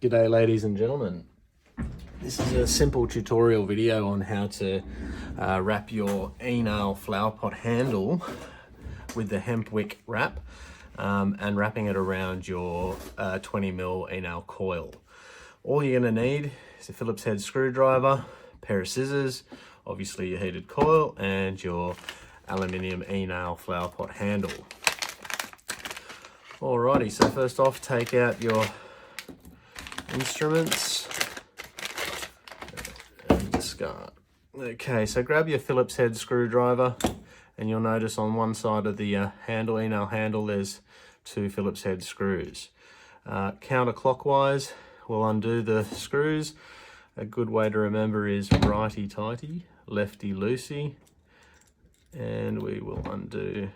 G'day ladies and gentlemen. This is a simple tutorial video on how to wrap your enail flower pot handle with the Hempwick wrap and wrapping it around your 20mm enail coil. All you're going to need is a Phillips head screwdriver, a pair of scissors, obviously your heated coil, and your aluminium enail flower pot handle. Alrighty, so first off, take out your instruments and discard. Okay, so grab your Phillips head screwdriver, and you'll notice on one side of the enail handle there's two Phillips head screws. Counterclockwise will undo the screws. A good way to remember is righty tighty, lefty loosey, and we will undo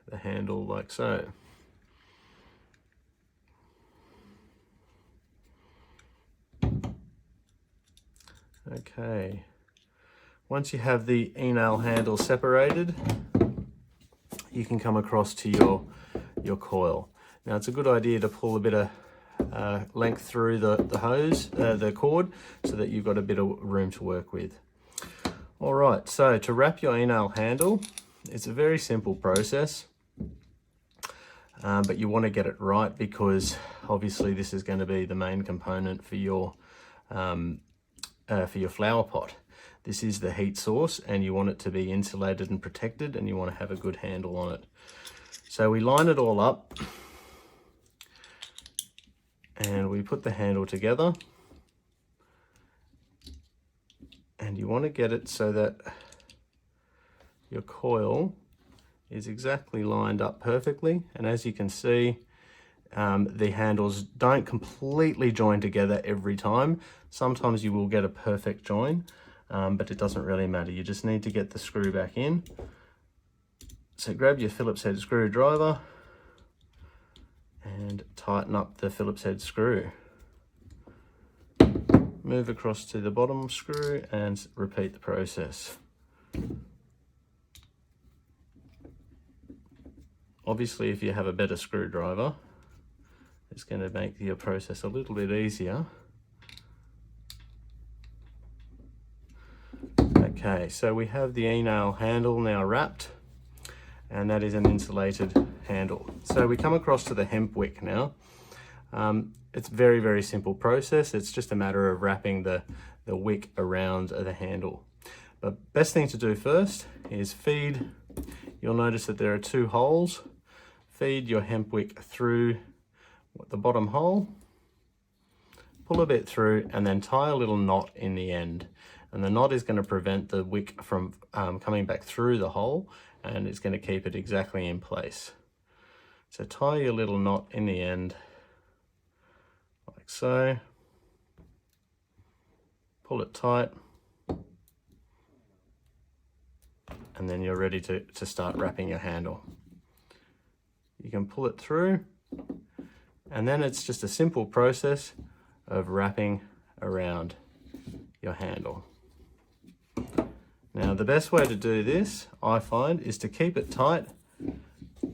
the handle like so. Okay, once you have the enail handle separated, you can come across to your coil. Now it's a good idea to pull a bit of length through the cord, so that you've got a bit of room to work with. All right, so to wrap your enail handle, it's a very simple process, but you want to get it right, because obviously this is going to be the main component for your flower pot. This is the heat source, and you want it to be insulated and protected, and you want to have a good handle on it. So we line it all up and we put the handle together, and you want to get it so that your coil is exactly lined up perfectly. And as you can see, the handles don't completely join together every time. Sometimes you will get a perfect join, but it doesn't really matter. You just need to get the screw back in. So grab your Phillips head screwdriver and tighten up the Phillips head screw. Move across to the bottom screw and repeat the process. Obviously, if you have a better screwdriver, it's going to make your process a little bit easier. Okay, so we have the enail handle now wrapped, and that is an insulated handle. So we come across to the Hempwick now. It's very, very simple process. It's just a matter of wrapping the wick around the handle. But best thing to do first is feed. You'll notice that there are two holes. Feed your Hempwick through the bottom hole, pull a bit through, and then tie a little knot in the end. And the knot is going to prevent the wick from coming back through the hole, and it's going to keep it exactly in place. So tie your little knot in the end, like so. Pull it tight, and then you're ready to start wrapping your handle. You can pull it through, and then it's just a simple process of wrapping around your handle. Now the best way to do this, I find, is to keep it tight,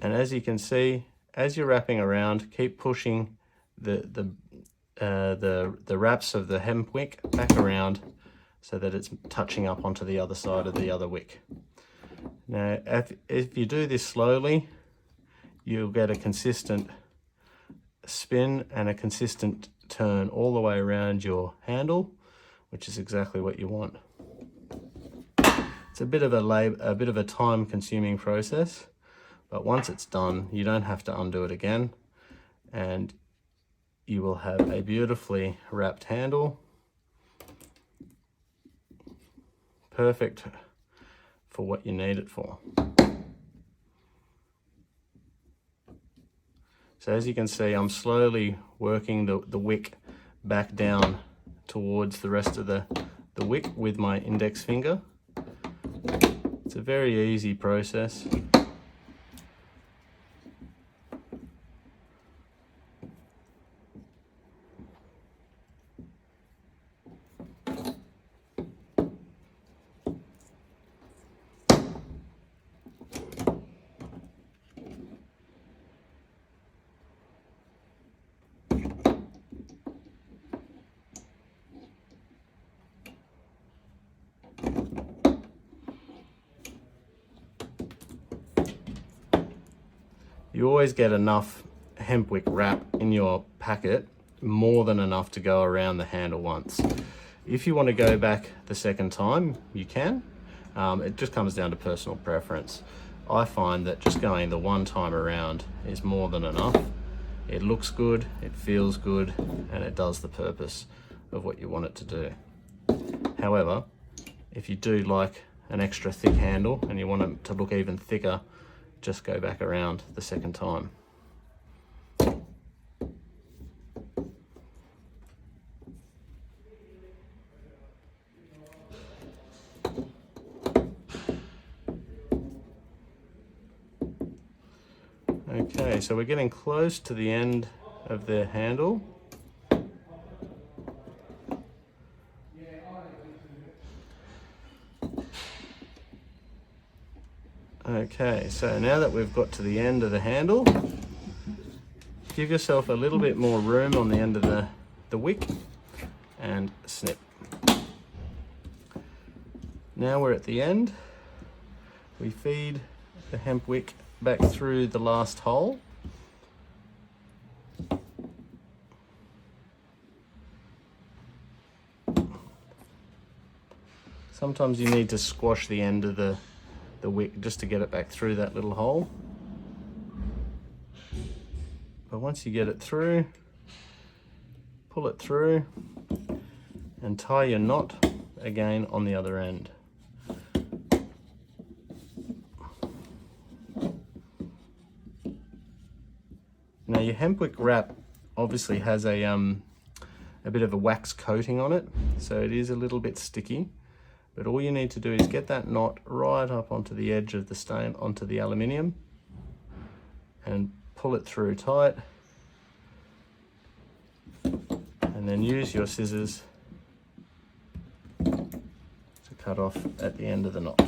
and as you can see, as you're wrapping around, keep pushing the wraps of the Hempwick back around so that it's touching up onto the other side of the other wick. Now if you do this slowly, you'll get a consistent spin and a consistent turn all the way around your handle, which is exactly what you want. It's a bit of a time-consuming process, but once it's done, you don't have to undo it again, and you will have a beautifully wrapped handle, perfect for what you need it for. So as you can see, I'm slowly working the wick back down towards the rest of the wick with my index finger. It's a very easy process. You always get enough Hempwick wrap in your packet, more than enough to go around the handle once. If you want to go back the second time, you can. It just comes down to personal preference. I find that just going the one time around is more than enough. It looks good, it feels good, and it does the purpose of what you want it to do. However, if you do like an extra thick handle and you want it to look even thicker, just go back around the second time. Okay, so we're getting close to the end of the handle. Okay, so now that we've got to the end of the handle, give yourself a little bit more room on the end of the wick and snip. Now we're at the end. We feed the hemp wick back through the last hole. Sometimes you need to squash the end of the wick just to get it back through that little hole. But once you get it through, pull it through and tie your knot again on the other end. Now your Hempwick wrap obviously has a bit of a wax coating on it, so it is a little bit sticky, but all you need to do is get that knot right up onto the edge of the stain, onto the aluminium, and pull it through tight, and then use your scissors to cut off at the end of the knot.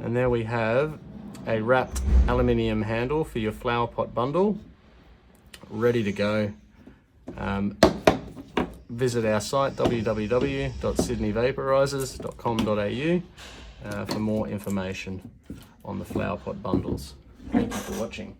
And there we have a wrapped aluminium handle for your flower pot bundle, ready to go. Visit our site www.sydneyvaporizers.com.au for more information on the flower pot bundles. Thank you for watching.